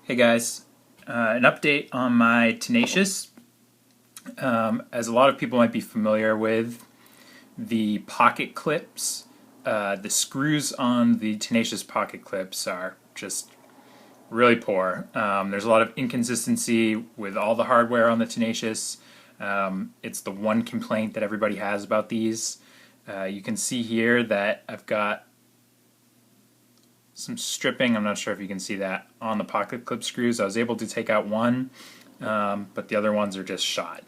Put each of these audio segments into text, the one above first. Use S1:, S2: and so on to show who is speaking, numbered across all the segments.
S1: Hey guys, an update on my Tenacious. As a lot of people might be familiar with, the pocket clips, the screws on the Tenacious pocket clips are just really poor. There's a lot of inconsistency with all the hardware on the Tenacious. It's the one complaint that everybody has about these. You can see here that I've got some stripping, I'm not sure if you can see that, on the pocket clip screws. I was able to take out one, but the other ones are just shot.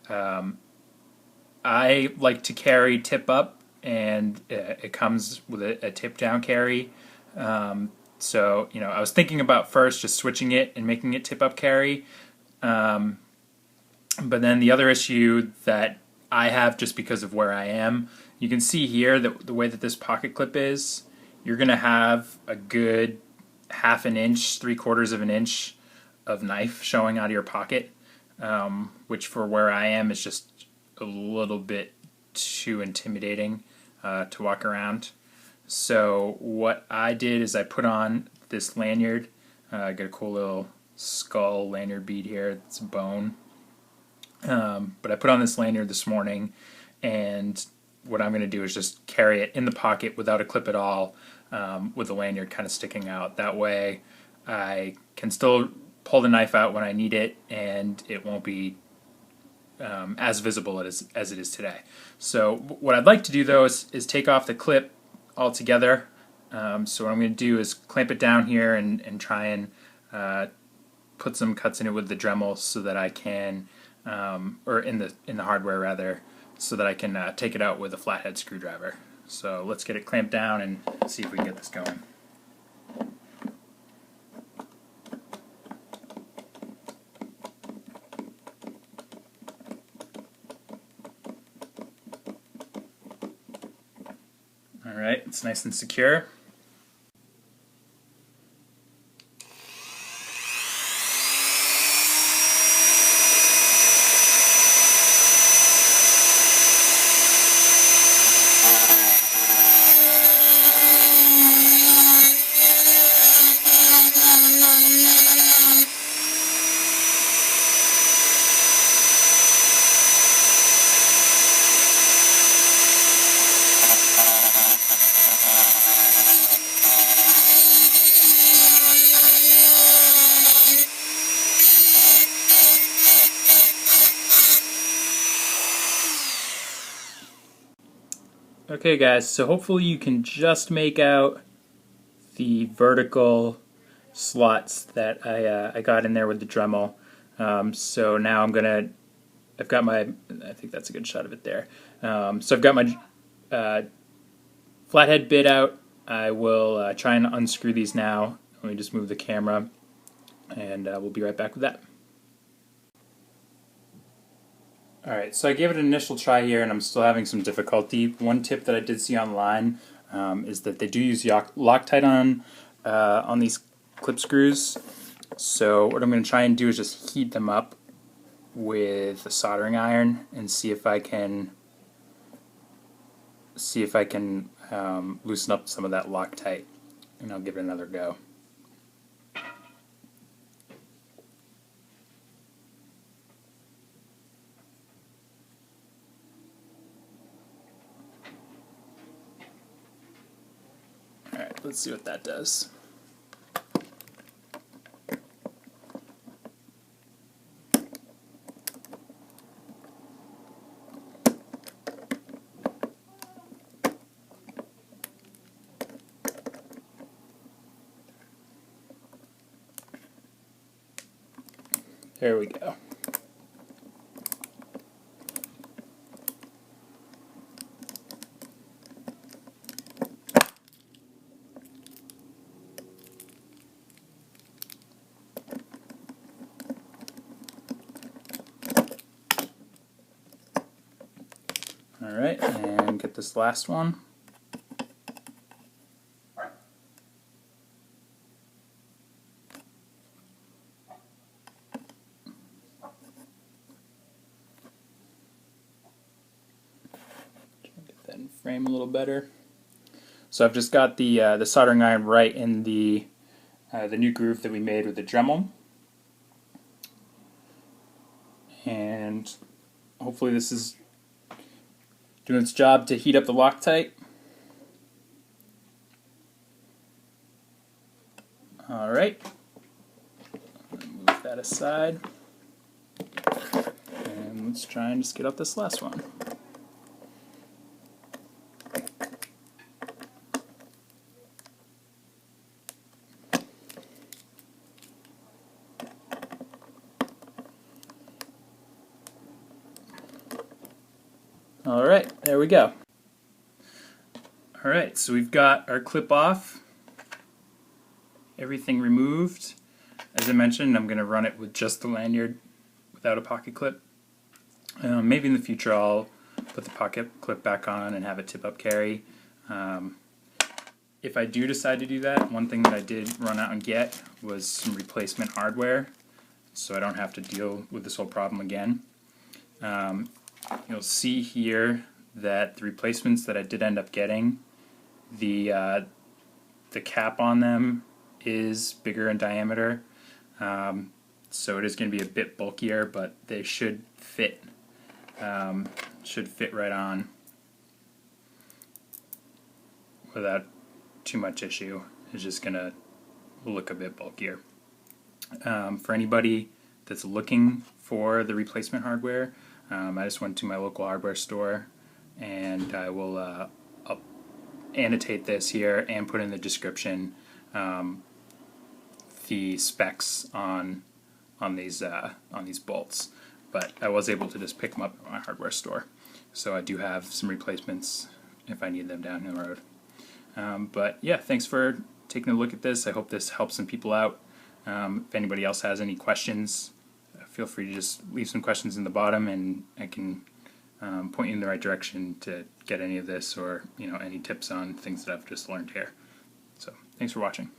S1: I like to carry tip up, and it comes with a tip down carry. So, I was thinking about first just switching it and making it tip up carry. But then the other issue that I have, just because of where I am, you can see here that the way that this pocket clip is, you're going to have a good half an inch, 3/4 of an inch of knife showing out of your pocket, which for where I am is just a little bit too intimidating to walk around. So what I did is I put on this lanyard. I got a cool little skull lanyard bead here. It's a bone. But I put on this lanyard this morning, and what I'm going to do is just carry it in the pocket without a clip at all, with the lanyard kind of sticking out. That way I can still pull the knife out when I need it, and it won't be as visible as it is today. So what I'd like to do though is take off the clip altogether. So what I'm going to do is clamp it down here and try and put some cuts in it with the Dremel so that I can, or in the hardware rather, so that I can take it out with a flathead screwdriver. So let's get it clamped down and see if we can get this going. Alright, it's nice and secure. Okay guys, so hopefully you can just make out the vertical slots that I got in there with the Dremel. So now I've got my, I think that's a good shot of it there. So I've got my flathead bit out. I will try and unscrew these now. Let me just move the camera, and we'll be right back with that. Alright, so I gave it an initial try here, and I'm still having some difficulty. One tip that I did see online is that they do use Loctite on these clip screws. So what I'm going to try and do is just heat them up with a soldering iron and see if I can loosen up some of that Loctite, and I'll give it another go. Alright, let's see what that does. There we go. Alright, and get this last one. Get that in frame a little better. So I've just got the soldering iron right in the the new groove that we made with the Dremel. And hopefully this is doing its job to heat up the Loctite. Alright, move that aside, and let's try and just get up this last one. Alright, there we go. Alright, so we've got our clip off, everything removed. As I mentioned, I'm going to run it with just the lanyard without a pocket clip. Maybe in the future I'll put the pocket clip back on and have a tip-up carry. If I do decide to do that, one thing that I did run out and get was some replacement hardware, so I don't have to deal with this whole problem again. You'll see here that the replacements that I did end up getting, the cap on them is bigger in diameter, so it is going to be a bit bulkier, but they should fit right on without too much issue. It's just going to look a bit bulkier. For anybody that's looking for the replacement hardware, I just went to my local hardware store, and I will I'll annotate this here and put in the description the specs on these bolts. But I was able to just pick them up at my hardware store, so I do have some replacements if I need them down the road. But yeah, thanks for taking a look at this. I hope this helps some people out. If anybody else has any questions, feel free to just leave some questions in the bottom, and I can point you in the right direction to get any of this, or any tips on things that I've just learned here. So thanks for watching.